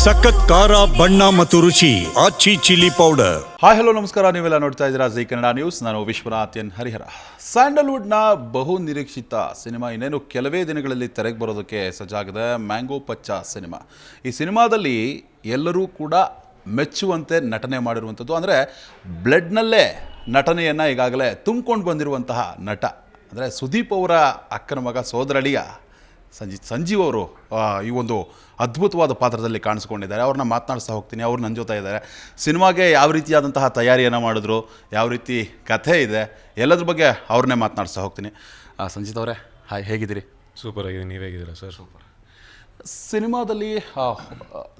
ಸಖತ್ ಖಾರ ಬಣ್ಣ ಮತ್ತು ರುಚಿ ಆಚಿ ಚಿಲ್ಲಿ ಪೌಡರ್. ಹಾಯ್ ಹಲೋ ನಮಸ್ಕಾರ, ನೀವೆಲ್ಲ ನೋಡ್ತಾ ಇದ್ದೀರಾ ಜೈ ಕನ್ನಡ ನ್ಯೂಸ್. ನಾನು ವಿಶ್ವನಾಥ್ ಎನ್ ಹರಿಹರ. ಸ್ಯಾಂಡಲ್ವುಡ್ನ ಬಹು ನಿರೀಕ್ಷಿತ ಸಿನಿಮಾ ಇನ್ನೇನು ಕೆಲವೇ ದಿನಗಳಲ್ಲಿ ತೆರೆಗೆ ಬರೋದಕ್ಕೆ ಸಜ್ಜಾಗಿದೆ. ಮ್ಯಾಂಗೋ ಪಚ್ಚ ಸಿನಿಮಾ. ಈ ಸಿನಿಮಾದಲ್ಲಿ ಎಲ್ಲರೂ ಕೂಡ ಮೆಚ್ಚುವಂತೆ ನಟನೆ ಮಾಡಿರುವಂಥದ್ದು, ಅಂದರೆ ಬ್ಲಡ್ನಲ್ಲೇ ನಟನೆಯನ್ನು ಈಗಾಗಲೇ ತುಂಬಿಕೊಂಡು ಬಂದಿರುವಂತಹ ನಟ ಅಂದರೆ ಸುದೀಪ್ ಅವರ ಅಕ್ಕನ ಮಗ ಸೋದರಳಿಯ ಸಂಜೀವ್ ಅವರು ಈ ಒಂದು ಅದ್ಭುತವಾದ ಪಾತ್ರದಲ್ಲಿ ಕಾಣಿಸ್ಕೊಂಡಿದ್ದಾರೆ. ಅವ್ರನ್ನ ಮಾತನಾಡಿಸ್ತಾ ಹೋಗ್ತೀನಿ. ಅವ್ರು ನನ್ನ ಜೊತೆ ಇದ್ದಾರೆ. ಸಿನಿಮಾಗೆ ಯಾವ ರೀತಿಯಾದಂತಹ ತಯಾರಿಯನ್ನು ಮಾಡಿದ್ರು, ಯಾವ ರೀತಿ ಕಥೆ ಇದೆ, ಎಲ್ಲದ್ರ ಬಗ್ಗೆ ಅವ್ರನ್ನೇ ಮಾತನಾಡಿಸ್ತಾ ಹೋಗ್ತೀನಿ. ಸಂಜಿತ್ ಅವರೇ, ಹಾಯ್, ಹೇಗಿದ್ದೀರಿ? ಸೂಪರ್ ಆಗಿದೆ. ನೀವು ಹೇಗಿದ್ದೀರಾ ಸರ್? ಸೂಪರ್.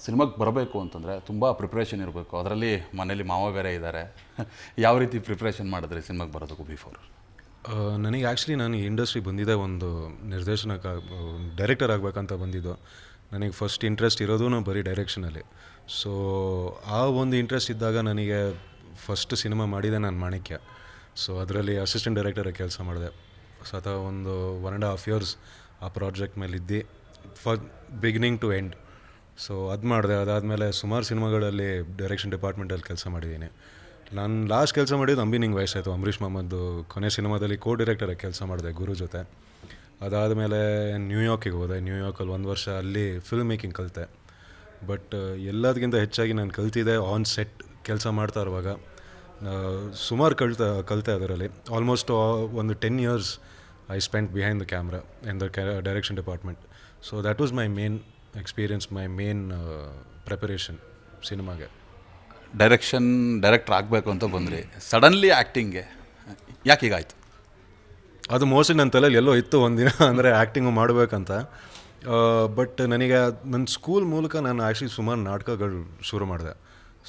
ಸಿನಿಮಾಗೆ ಬರಬೇಕು ಅಂತಂದರೆ ತುಂಬ ಪ್ರಿಪ್ರೇಷನ್ ಇರಬೇಕು. ಅದರಲ್ಲಿ ಮನೇಲಿ ಮಾವ ಬೇರೆ ಇದ್ದಾರೆ. ಯಾವ ರೀತಿ ಪ್ರಿಪ್ರೇಷನ್ ಮಾಡಿದ್ರಿ ಸಿನಿಮಾಗೆ ಬರೋದಕ್ಕೂ ಬಿಫೋರ್? ನನಗೆ ಆ್ಯಕ್ಚುಲಿ ನಾನು ಈ ಇಂಡಸ್ಟ್ರಿ ಬಂದಿದ್ದೆ ಒಂದು ಡೈರೆಕ್ಟರ್ ಆಗಬೇಕಂತ ಬಂದಿದ್ದು. ನನಗೆ ಫಸ್ಟ್ ಇಂಟ್ರೆಸ್ಟ್ ಇರೋದು ಬರೀ ಡೈರೆಕ್ಷನಲ್ಲಿ. ಸೊ ಆ ಒಂದು ಇಂಟ್ರೆಸ್ಟ್ ಇದ್ದಾಗ ನನಗೆ ಫಸ್ಟ್ ಸಿನಿಮಾ ಮಾಡಿದೆ ನಾನು ಮಾಣಿಕ್ಯ. ಸೊ ಅದರಲ್ಲಿ ಅಸಿಸ್ಟೆಂಟ್ ಡೈರೆಕ್ಟರಾಗಿ ಕೆಲಸ ಮಾಡಿದೆ. ಒಂದು 1.5 years ಆ ಪ್ರಾಜೆಕ್ಟ್ ಮೇಲೆ ಇದ್ದು ಬಿಗಿನಿಂಗ್ ಟು ಎಂಡ್. ಸೊ ಅದು ಮಾಡಿದೆ. ಅದಾದಮೇಲೆ ಸುಮಾರು ಸಿನಿಮಾಗಳಲ್ಲಿ ಡೈರೆಕ್ಷನ್ ಡಿಪಾರ್ಟ್ಮೆಂಟಲ್ಲಿ ಕೆಲಸ ಮಾಡಿದ್ದೀನಿ. ನಾನು ಲಾಸ್ಟ್ ಕೆಲಸ ಮಾಡಿದ್ದು ಅಂಬಿನಿಂಗ್ ವಯಸ್ಸಾಯಿತು. ಅಂಬರೀಷ್ ಮಾಮದ್ದು ಕೊನೆ ಸಿನಿಮಾದಲ್ಲಿ ಡೈರೆಕ್ಟರಾಗಿ ಕೆಲಸ ಮಾಡಿದೆ ಗುರು ಜೊತೆ. ಅದಾದಮೇಲೆ ನ್ಯೂಯಾರ್ಕಿಗೆ ಹೋದೆ. ನ್ಯೂಯಾರ್ಕಲ್ಲಿ 1 ವರ್ಷ ಅಲ್ಲಿ ಫಿಲ್ಮ್ ಮೇಕಿಂಗ್ ಕಲಿತೆ. ಬಟ್ ಎಲ್ಲದಕ್ಕಿಂತ ಹೆಚ್ಚಾಗಿ ನಾನು ಕಲ್ತಿದ್ದೆ ಆನ್ ಸೆಟ್ ಕೆಲಸ ಮಾಡ್ತಾ ಇರುವಾಗ. ಸುಮಾರು ಕಲಿತೆ ಅದರಲ್ಲಿ. ಆಲ್ಮೋಸ್ಟ್ ಒಂದು 10 years I spent behind the camera in the direction department. So that was my main experience, my main preparation ಸಿನಿಮಾಗೆ. ಡೈರೆಕ್ಟರ್ ಆಗಬೇಕು ಅಂತ ಬಂದ್ರಿ, ಸಡನ್ಲಿ ಆ್ಯಕ್ಟಿಂಗ್ಗೆ ಯಾಕೆ ಹೀಗಾಯಿತು? ಅದು ಮೋಸ್ಟ್ಲಿ ನನ್ನ ತಲೆಯಲ್ಲಿ ಎಲ್ಲೋ ಇತ್ತು ಒಂದಿನ, ಅಂದರೆ ಆ್ಯಕ್ಟಿಂಗು ಮಾಡಬೇಕಂತ. ಬಟ್ ನನಗೆ ನನ್ನ ಸ್ಕೂಲ್ ಮೂಲಕ ನಾನು ಆ್ಯಕ್ಚುಲಿ ಸುಮಾರು ನಾಟಕಗಳು ಶುರು ಮಾಡಿದೆ.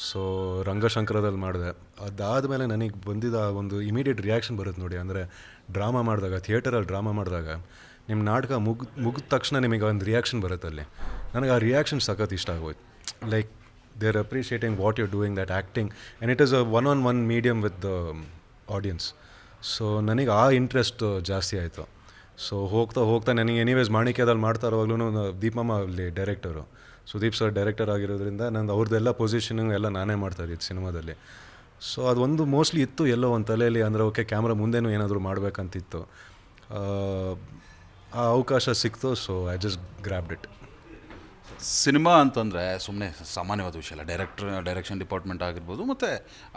ಸೊ ರಂಗಶಂಕರದಲ್ಲಿ ಮಾಡಿದೆ. ಅದಾದಮೇಲೆ ನನಗೆ ಬಂದಿದ್ದ ಒಂದು ಇಮಿಡಿಯೇಟ್ ರಿಯಾಕ್ಷನ್ ಬರುತ್ತೆ ನೋಡಿ. ಅಂದರೆ ಡ್ರಾಮಾ ಮಾಡಿದಾಗ, ಥಿಯೇಟರಲ್ಲಿ ಡ್ರಾಮಾ ಮಾಡಿದಾಗ ನಿಮ್ಮ ನಾಟಕ ಮುಗಿದ ತಕ್ಷಣ ನಿಮಗೆ ಒಂದು ರಿಯಾಕ್ಷನ್ ಬರುತ್ತೆ ಅಲ್ಲಿ. ನನಗೆ ಆ ರಿಯಾಕ್ಷನ್ ಸಖತ್ ಇಷ್ಟ ಆಗೋಯ್ತು. Like they're appreciating what you're doing, that acting, and it is a one-on-one medium with the audience. So ನನಗೆ ಆ ಇಂಟ್ರೆಸ್ಟ್ ಜಾಸ್ತಿ ಆಯಿತು. ಸೊ ಹೋಗ್ತಾ ನನಗೆ ಎನಿವೇಸ್ ಮಾಣಿಕ್ಯದಲ್ಲಿ ಮಾಡ್ತಾ ಇರುವಾಗಲೂ ದೀಪಮ್ಮ ಅಲ್ಲಿ ಡೈರೆಕ್ಟರು, ಸುದೀಪ್ ಸರ್ ಡೈರೆಕ್ಟರ್ ಆಗಿರೋದ್ರಿಂದ ನಂದು ಅವ್ರದ್ದೆಲ್ಲ ಪೊಸಿಷನಿಂಗ್ ಎಲ್ಲ ನಾನೇ ಮಾಡ್ತಾಯಿದ್ದೆ ಸಿನಿಮಾದಲ್ಲಿ. ಸೊ ಅದೊಂದು ಮೋಸ್ಟ್ಲಿ ಇತ್ತು ಎಲ್ಲೋ ಒಂದು ತಲೆಯಲ್ಲಿ. ಅಂದರೆ ಓಕೆ, ಕ್ಯಾಮ್ರಾ ಮುಂದೆನೂ ಏನಾದರೂ ಮಾಡಬೇಕಂತಿತ್ತು. ಆ ಅವಕಾಶ ಸಿಕ್ತು. So I just grabbed it. Cinema ಅಂತಂದರೆ ಸುಮ್ಮನೆ ಸಾಮಾನ್ಯವಾದ ವಿಷಯ ಅಲ್ಲ. ಡೈರೆಕ್ಷನ್ ಡಿಪಾರ್ಟ್ಮೆಂಟ್ ಆಗಿರ್ಬೋದು ಮತ್ತು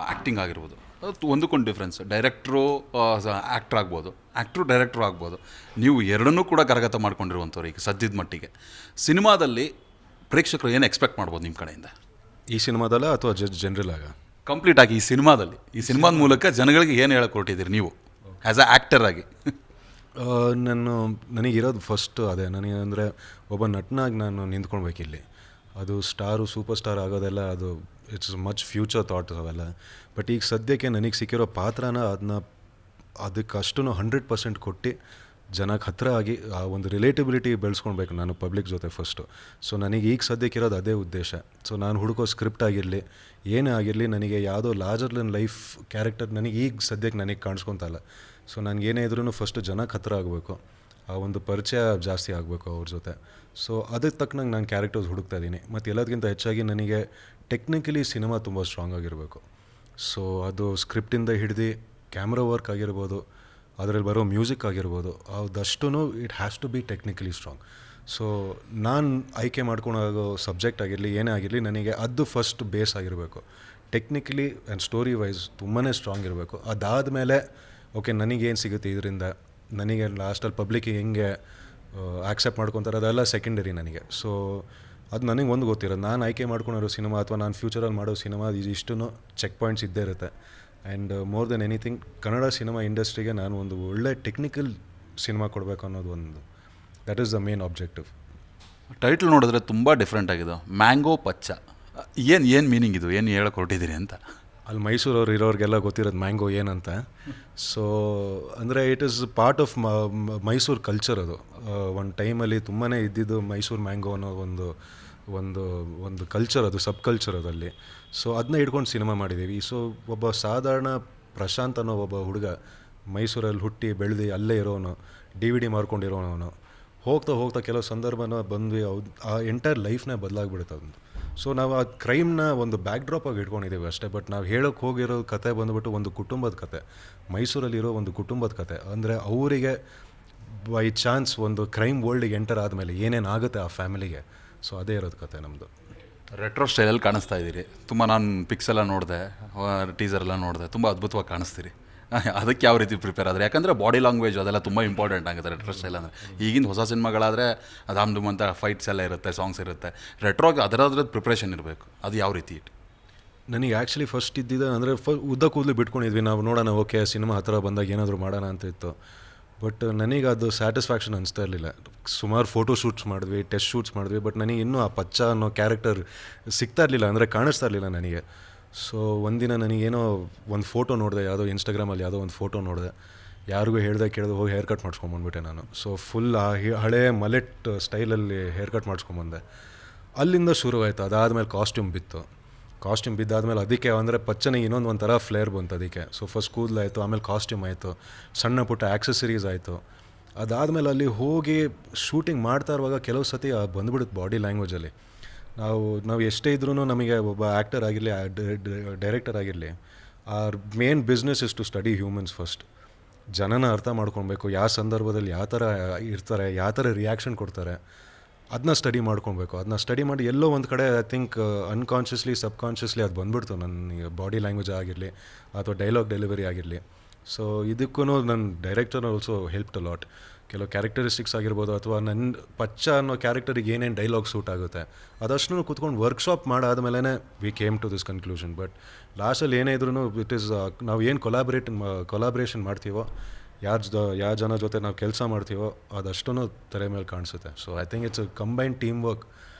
ಆ್ಯಕ್ಟಿಂಗ್ ಆಗಿರ್ಬೋದು, ಅದು ಒಂದಕ್ಕೊಂದು ಡಿಫ್ರೆನ್ಸ್. ಡೈರೆಕ್ಟ್ರು ಆ್ಯಕ್ಟ್ರ್ ಆಗ್ಬೋದು, ಆ್ಯಕ್ಟ್ರು ಡೈರೆಕ್ಟ್ರು ಆಗ್ಬೋದು. ನೀವು ಎರಡನ್ನೂ ಕೂಡ ಕರಗತ ಮಾಡ್ಕೊಂಡಿರುವಂಥವ್ರು ಈಗ ಸದ್ಯದ ಮಟ್ಟಿಗೆ. ಸಿನಿಮಾದಲ್ಲಿ ಪ್ರೇಕ್ಷಕರು ಏನು ಎಕ್ಸ್ಪೆಕ್ಟ್ ಮಾಡ್ಬೋದು ನಿಮ್ಮ ಕಡೆಯಿಂದ? ಈ ಸಿನಿಮಾದಲ್ಲ ಅಥವಾ ಜನರಲ್ ಆಗ? ಕಂಪ್ಲೀಟಾಗಿ ಈ ಸಿನಿಮಾದ ಮೂಲಕ ಜನಗಳಿಗೆ ಏನು ಹೇಳಕ್ಕೆ ಹೊರಟಿದ್ದೀರಿ ನೀವು ಆ್ಯಸ್ ಅ ಆ್ಯಕ್ಟರ್ ಆಗಿ? ನನಗಿರೋದು ಫಸ್ಟು ಅದೇ. ನನಗೆ ಅಂದರೆ ಒಬ್ಬ ನಟನಾಗಿ ನಾನು ನಿಂತ್ಕೊಳ್ಬೇಕಿಲ್ಲಿ. ಅದು ಸೂಪರ್ ಸ್ಟಾರ್ ಆಗೋದೆಲ್ಲ ಅದು ಇಟ್ಸ್ ಮಚ್ ಫ್ಯೂಚರ್ ಥಾಟ್ ಅವೆಲ್ಲ. ಬಟ್ ಈಗ ಸದ್ಯಕ್ಕೆ ನನಗೆ ಸಿಕ್ಕಿರೋ ಪಾತ್ರನ ಅದಕ್ಕಷ್ಟು 100% ಕೊಟ್ಟು ಜನಕ್ಕೆ ಹತ್ತಿರ ಆಗಿ ಆ ಒಂದು ರಿಲೇಟಿಬಿಲಿಟಿ ಬೆಳೆಸ್ಕೊಳ್ಬೇಕು ನಾನು ಪಬ್ಲಿಕ್ ಜೊತೆ ಫಸ್ಟು. ಸೊ ನನಗೆ ಈಗ ಸದ್ಯಕ್ಕಿರೋದು ಅದೇ ಉದ್ದೇಶ. ಸೊ ನಾನು ಹುಡುಕೋ ಸ್ಕ್ರಿಪ್ಟ್ ಆಗಿರಲಿ, ಏನೇ ಆಗಿರಲಿ, ನನಗೆ ಯಾವುದೋ ಲಾರ್ಜರ್ ದೆನ್ ಲೈಫ್ ಕ್ಯಾರೆಕ್ಟರ್ ನನಗೆ ಈಗ ಸದ್ಯಕ್ಕೆ ನನಗೆ ಕಾಣಿಸ್ಕೊತಲ್ಲ. ಸೊ ನನಗೇನೇ ಇದ್ರೂ ಫಸ್ಟು ಜನಕ್ಕೆ ಹತ್ತಿರ ಆಗಬೇಕು, ಆ ಒಂದು ಪರಿಚಯ ಜಾಸ್ತಿ ಆಗಬೇಕು ಅವ್ರ ಜೊತೆ. ಸೊ ಅದಕ್ಕೆ ತಕ್ಕನಂಗೆ ನಾನು ಕ್ಯಾರೆಕ್ಟರ್ಸ್ ಹುಡುಕ್ತಾ ಇದ್ದೀನಿ. ಮತ್ತು ಎಲ್ಲದಕ್ಕಿಂತ ಹೆಚ್ಚಾಗಿ ನನಗೆ ಟೆಕ್ನಿಕಲಿ ಸಿನಿಮಾ ತುಂಬ ಸ್ಟ್ರಾಂಗ್ ಆಗಿರಬೇಕು. ಸೊ ಅದು ಸ್ಕ್ರಿಪ್ಟಿಂದ ಹಿಡಿದು ಕ್ಯಾಮ್ರಾ ವರ್ಕ್ ಆಗಿರ್ಬೋದು, ಅದರಲ್ಲಿ ಬರೋ ಮ್ಯೂಸಿಕ್ ಆಗಿರ್ಬೋದು, ಅದಷ್ಟು it has to be technically strong. So ನಾನು ಆಯ್ಕೆ ಮಾಡ್ಕೊಂಡಾಗೋ ಸಬ್ಜೆಕ್ಟ್ ಆಗಿರಲಿ, ಏನೇ ಆಗಿರಲಿ, ನನಗೆ ಅದು ಫಸ್ಟ್ ಬೇಸ್ ಆಗಿರಬೇಕು. ಟೆಕ್ನಿಕಲಿ ಆ್ಯಂಡ್ ಸ್ಟೋರಿ ವೈಸ್ ತುಂಬಾ ಸ್ಟ್ರಾಂಗ್ ಇರಬೇಕು. ಅದಾದಮೇಲೆ ಓಕೆ, ನನಗೇನು ಸಿಗುತ್ತೆ ಇದರಿಂದ, ನನಗೆ ಲಾಸ್ಟಲ್ಲಿ ಪಬ್ಲಿಕ್ಕಿಗೆ ಹೆಂಗೆ ಆಕ್ಸೆಪ್ಟ್ ಮಾಡ್ಕೊತಾರೆ ಅದೆಲ್ಲ ಸೆಕೆಂಡರಿ ನನಗೆ. ಸೊ ಅದು ನನಗೆ ಒಂದು ಗೊತ್ತಿರೋದು, ನಾನು ಆಯ್ಕೆ ಮಾಡ್ಕೊಂಡಿರೋ ಸಿನಿಮಾ ಅಥವಾ ನಾನು ಫ್ಯೂಚರಲ್ಲಿ ಮಾಡೋ ಸಿನಿಮಾ ಇದಿಷ್ಟು ಚೆಕ್ ಪಾಯಿಂಟ್ಸ್ ಇದ್ದೇ ಇರುತ್ತೆ. And more than anything Kannada cinema ಇಂಡಸ್ಟ್ರಿಗೆ ನಾನು ಒಂದು ಒಳ್ಳೆ ಟೆಕ್ನಿಕಲ್ ಸಿನಿಮಾ ಕೊಡಬೇಕು ಅನ್ನೋದು ಒಂದು, that is the main objective. Title ನೋಡಿದ್ರೆ ತುಂಬ ಡಿಫ್ರೆಂಟ್ ಆಗಿದೆ, ಮ್ಯಾಂಗೋ ಪಚ್ಚ. ಏನು ಮೀನಿಂಗ್ ಇದು, ಏನು ಹೇಳಕ್ಕೆ ಹೊರಟಿದ್ದೀರಿ ಅಂತ? ಅಲ್ಲಿ ಮೈಸೂರವ್ರು ಇರೋರಿಗೆಲ್ಲ ಗೊತ್ತಿರೋದು ಮ್ಯಾಂಗೋ ಏನಂತ. ಸೊ ಅಂದರೆ it is part of Mysuru culture. ಅದು ಒಂದು ಟೈಮಲ್ಲಿ ತುಂಬಾ ಇದ್ದಿದ್ದು ಮೈಸೂರು ಮ್ಯಾಂಗೋ ಅನ್ನೋ ಒಂದು ಕಲ್ಚರ್, ಅದು ಸಬ್ ಕಲ್ಚರ್ ಅದಲ್ಲಿ. ಸೊ ಅದನ್ನ ಹಿಡ್ಕೊಂಡು ಸಿನಿಮಾ ಮಾಡಿದ್ದೀವಿ. ಸೊ ಒಬ್ಬ ಸಾಧಾರಣ ಪ್ರಶಾಂತ್ ಅನ್ನೋ ಒಬ್ಬ ಹುಡುಗ ಮೈಸೂರಲ್ಲಿ ಹುಟ್ಟಿ ಬೆಳೆದು ಅಲ್ಲೇ ಇರೋನು, DVD ಮಾರ್ಕೊಂಡಿರೋನು. ಹೋಗ್ತಾ ಕೆಲವು ಸಂದರ್ಭನ ಬಂದ್ವಿ, ಆ ಎಂಟೈರ್ ಲೈಫ್ನೇ ಬದಲಾಗ್ಬಿಡುತ್ತೆ. ಅದೊಂದು ಸೊ ನಾವು ಆ ಕ್ರೈಮ್ನ ಒಂದು ಬ್ಯಾಕ್ ಡ್ರಾಪ್ ಆಗಿ ಇಟ್ಕೊಂಡಿದ್ದೀವಿ ಅಷ್ಟೇ. ಬಟ್ ನಾವು ಹೇಳೋಕ್ಕೆ ಹೋಗಿರೋ ಕತೆ ಬಂದುಬಿಟ್ಟು ಒಂದು ಕುಟುಂಬದ ಕತೆ, ಮೈಸೂರಲ್ಲಿರೋ ಒಂದು ಕುಟುಂಬದ ಕತೆ. ಅಂದರೆ ಅವರಿಗೆ ಬೈ ಚಾನ್ಸ್ ಒಂದು ಕ್ರೈಮ್ ವರ್ಲ್ಡಿಗೆ ಎಂಟರ್ ಆದಮೇಲೆ ಏನೇನಾಗುತ್ತೆ ಆ ಫ್ಯಾಮಿಲಿಗೆ, ಸೊ ಅದೇ ಇರೋದು ಕತೆ ನಮ್ಮದು. ರೆಟ್ರೋ ಸ್ಟೈಲಲ್ಲಿ ಕಾಣಿಸ್ತಾ ಇದ್ದೀರಿ ತುಂಬ. ನಾನು ಪಿಕ್ಸ್ ಎಲ್ಲ ನೋಡಿದೆ, ಟೀಸರ್ ಎಲ್ಲ ನೋಡಿದೆ, ತುಂಬ ಅದ್ಭುತವಾಗಿ ಕಾಣಿಸ್ತೀರಿ. ಅದಕ್ಕೆ ಯಾವ ರೀತಿ ಪ್ರಿಪೇರ್ ಆದರೆ? ಯಾಕಂದರೆ ಬಾಡಿ ಲ್ಯಾಂಗ್ವೇಜ್ ಅದೆಲ್ಲ ತುಂಬ ಇಂಪಾರ್ಟೆಂಟ್ ಆಗುತ್ತೆ ರೆಟ್ರೋ ಸ್ಟೈಲ್ ಅಂದರೆ. ಈಗಿನ ಹೊಸ ಸಿನಿಮಾಗಳಾದರೆ ಅದಾಮ್ ಡುಮ್ ಅಂತ ಫೈಟ್ಸ್ ಎಲ್ಲ ಇರುತ್ತೆ, ಸಾಂಗ್ಸ್ ಇರುತ್ತೆ. ರೆಟ್ರೋಗೆ ಅದರದ್ರದ್ದು ಪ್ರಿಪ್ರೇಷನ್ ಇರಬೇಕು, ಅದು ಯಾವ ರೀತಿ ಇಟ್ಟು? ನನಗೆ ಆ್ಯಕ್ಚುಲಿ ಫಸ್ಟ್ ಇದ್ದಿದ್ದ ಅಂದರೆ ಉದ್ದ ಕೂದಲು ಬಿಟ್ಕೊಂಡಿದ್ವಿ ನಾವು, ನೋಡೋಣ ಓಕೆ ಸಿನಿಮಾ ಹತ್ತಿರ ಬಂದಾಗ ಏನಾದರೂ ಮಾಡೋಣ ಅಂತ ಇತ್ತು. ಬಟ್ ನನಗೆ ಅದು ಸ್ಯಾಟಿಸ್ಫ್ಯಾಕ್ಷನ್ ಅನಿಸ್ತಾ ಇರಲಿಲ್ಲ. ಸುಮಾರು ಫೋಟೋ ಶೂಟ್ಸ್ ಮಾಡಿದ್ವಿ, ಟೆಸ್ಟ್ ಶೂಟ್ಸ್ ಮಾಡಿದ್ವಿ, ಬಟ್ ನನಗೆ ಇನ್ನೂ ಆ ಪಚ್ಚ ಅನ್ನೋ ಕ್ಯಾರೆಕ್ಟರ್ ಸಿಗ್ತಾ ಇರಲಿಲ್ಲ, ಅಂದರೆ ಕಾಣಿಸ್ತಾ ಇರಲಿಲ್ಲ ನನಗೆ. ಸೊ ಒಂದಿನ ನನಗೇನೋ ಒಂದು ಫೋಟೋ ನೋಡಿದೆ, ಯಾವುದೋ ಇನ್ಸ್ಟಾಗ್ರಾಮಲ್ಲಿ ಯಾವುದೋ ಒಂದು ಫೋಟೋ ನೋಡಿದೆ, ಯಾರಿಗೂ ಹೇಳ್ದೆ ಕೇಳಿದೆ ಹೋಗಿ ಹೇರ್ ಕಟ್ ಮಾಡಿಸ್ಕೊಂಬಂದ್ಬಿಟ್ಟೆ ನಾನು. ಸೊ ಫುಲ್ ಆ ಹಳೆ ಮಲೆಟ್ ಸ್ಟೈಲಲ್ಲಿ ಹೇರ್ ಕಟ್ ಮಾಡಿಸ್ಕೊಂಬಂದೆ. ಅಲ್ಲಿಂದ ಶುರುವಾಯಿತು. ಅದಾದಮೇಲೆ ಕಾಸ್ಟ್ಯೂಮ್ ಬಿದ್ದಾದಮೇಲೆ ಅದಕ್ಕೆ ಅಂದರೆ ಪಚ್ಚನಿಗೆ ಇನ್ನೊಂದು ಒಂಥರ ಫ್ಲೇರ್ ಬಂತು ಅದಕ್ಕೆ. ಸೊ ಫಸ್ಟ್ ಕೂದಲಾಯಿತು, ಆಮೇಲೆ ಕಾಸ್ಟ್ಯೂಮ್ ಆಯಿತು, ಸಣ್ಣ ಪುಟ್ಟ ಆ್ಯಕ್ಸಸರೀಸ್ ಆಯಿತು. ಅದಾದಮೇಲೆ ಅಲ್ಲಿ ಹೋಗಿ ಶೂಟಿಂಗ್ ಮಾಡ್ತಾ ಇರುವಾಗ ಕೆಲವು ಸತಿ ಬಂದುಬಿಡುತ್ತೆ ಬಾಡಿ ಲ್ಯಾಂಗ್ವೇಜಲ್ಲಿ. ನಾವು ಎಷ್ಟೇ ಇದ್ರೂ ನಮಗೆ ಒಬ್ಬ ಆ್ಯಕ್ಟರ್ ಆಗಿರಲಿ, ಡೈರೆಕ್ಟರ್ ಆಗಿರಲಿ, our main business is to study humans first. ಜನನ ಅರ್ಥ ಮಾಡ್ಕೊಳ್ಬೇಕು, ಯಾವ ಸಂದರ್ಭದಲ್ಲಿ ಯಾವ ಥರ ಇರ್ತಾರೆ, ಯಾವ ಥರ ರಿಯಾಕ್ಷನ್ ಕೊಡ್ತಾರೆ, ಅದನ್ನ ಸ್ಟಡಿ ಮಾಡ್ಕೊಳ್ಬೇಕು. ಅದನ್ನ ಸ್ಟಡಿ ಮಾಡಿ ಎಲ್ಲೋ ಒಂದು ಕಡೆ ಐ ಥಿಂಕ್ ಅನ್ಕಾನ್ಷಿಯಸ್ಲಿ ಸಬ್ಕಾನ್ಷಿಯಸ್ಲಿ ಅದು ಬಂದ್ಬಿಡ್ತು ನನಗೆ, ಬಾಡಿ ಲ್ಯಾಂಗ್ವೇಜ್ ಆಗಿರಲಿ ಅಥವಾ ಡೈಲಾಗ್ ಡೆಲಿವರಿ ಆಗಿರಲಿ. ಸೊ ಇದಕ್ಕೂ ನನ್ನ director also helped a lot. ಕೆಲವು ಕ್ಯಾರೆಕ್ಟರಿಸ್ಟಿಕ್ಸ್ ಆಗಿರ್ಬೋದು, ಅಥವಾ ನನ್ನ ಪಚ್ಚ ಅನ್ನೋ ಕ್ಯಾರೆಕ್ಟರಿಗೆ ಏನೇನು ಡೈಲಾಗ್ ಸೂಟ್ ಆಗುತ್ತೆ ಅದಷ್ಟು ಕೂತ್ಕೊಂಡು ವರ್ಕ್ಶಾಪ್ ಮಾಡಾದ್ಮೇಲೆ we came to this conclusion. But ಲಾಸ್ಟಲ್ಲಿ ಏನೇ ಇದ್ರೂ ಇಟ್ ಈಸ್ ನಾವು ಏನು ಕೊಲಾಬ್ರೇಷನ್ ಮಾಡ್ತೀವೋ, ಯಾವ ಜನ ಜೊತೆ ನಾವು ಕೆಲಸ ಮಾಡ್ತೀವೋ ಅದಷ್ಟೂ ತೆರೆ ಮೇಲೆ ಕಾಣಿಸುತ್ತೆ. So I think it's a combined team work.